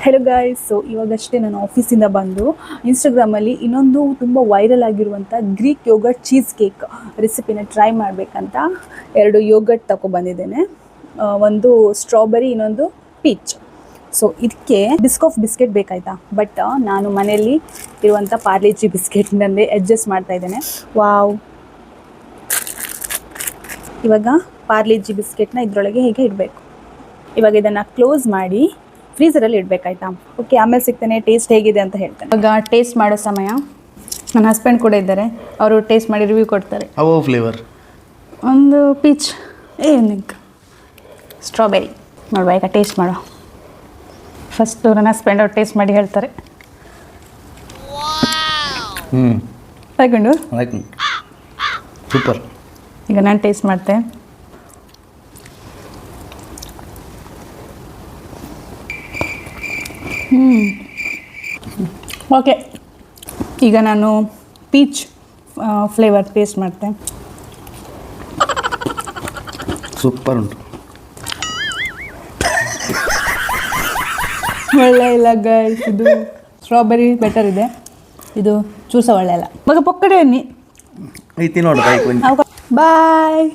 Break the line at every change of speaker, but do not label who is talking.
Hello guys. So ಇವಾಗಷ್ಟೇ ನಾನು ಆಫೀಸಿಂದ ಬಂದು ಇನ್ಸ್ಟಾಗ್ರಾಮಲ್ಲಿ ಇನ್ನೊಂದು ತುಂಬ ವೈರಲ್ ಆಗಿರುವಂಥ ಗ್ರೀಕ್ ಯೋಗರ್ಟ್ ಚೀಸ್ ಕೇಕ್ ರೆಸಿಪಿನ ಟ್ರೈ ಮಾಡಬೇಕಂತ 2 ಯೋಗರ್ಟ್ ತಗೊಬಂದಿದ್ದೇನೆ. ಒಂದು ಸ್ಟ್ರಾಬೆರಿ, ಇನ್ನೊಂದು ಪೀಚ್. ಸೊ ಇದಕ್ಕೆ ಬಿಸ್ಕೆಟ್ ಬೇಕಾಯ್ತಾ, ಬಟ್ ನಾನು ಮನೆಯಲ್ಲಿ ಇರುವಂಥ ಪಾರ್ಲೇಜಿ ಬಿಸ್ಕೆಟ್ನಲ್ಲೇ ಅಡ್ಜಸ್ಟ್ ಮಾಡ್ತಾ ಇದ್ದೇನೆ. ವಾವ್. ಇವಾಗ ಪಾರ್ಲೇಜಿ ಬಿಸ್ಕೆಟ್ನ ಇದರೊಳಗೆ ಹೇಗೆ ಇಡಬೇಕು. ಇವಾಗ ಇದನ್ನು ಕ್ಲೋಸ್ ಮಾಡಿ ಫ್ರೀಝರಲ್ಲಿ ಇಡಬೇಕಾಯ್ತಾ. ಓಕೆ, ಆಮೇಲೆ ಸಿಗ್ತಾನೆ, ಟೇಸ್ಟ್ ಹೇಗಿದೆ ಅಂತ ಹೇಳ್ತೇನೆ. ಇವಾಗ ಟೇಸ್ಟ್ ಮಾಡೋ ಸಮಯ. ನನ್ನ ಹಸ್ಬೆಂಡ್ ಕೂಡ ಇದ್ದಾರೆ, ಅವರು ಟೇಸ್ಟ್ ಮಾಡಿ ರಿವ್ಯೂ ಕೊಡ್ತಾರೆ.
ಯಾವ ಫ್ಲೇವರ್?
ಒಂದು ಪೀಚ್, ನಿಂಕ್ ಸ್ಟ್ರಾಬೆರಿ. ನೋಡುವ, ಈಗ ಟೇಸ್ಟ್ ಮಾಡೋ. ಫಸ್ಟು ನನ್ನ ಹಸ್ಬೆಂಡ್ ಅವ್ರು ಟೇಸ್ಟ್ ಮಾಡಿ ಹೇಳ್ತಾರೆ. ಹಾಕೊಂಡು
ಸೂಪರ್.
ಈಗ ನಾನು ಟೇಸ್ಟ್ ಮಾಡ್ತೆ. ಓಕೆ, ಈಗ ನಾನು ಪೀಚ್ ಫ್ಲೇವರ್ ಟೇಸ್ಟ್ ಮಾಡ್ತೆ.
ಸೂಪರ್ ಉಂಟು.
ಒಳ್ಳೆ ಇಲ್ಲ ಗೈಸ್, ಇದು ಸ್ಟ್ರಾಬೆರಿ ಬೆಟರ್ ಇದೆ, ಇದು ಚೂಸ ಒಳ್ಳೆ ಇಲ್ಲ. ಮಗ ಪೊಕ್ಕಡೆ ಅನ್ನಿ.
ಐತಿ ನೋಡು.
ಬಾಯ್.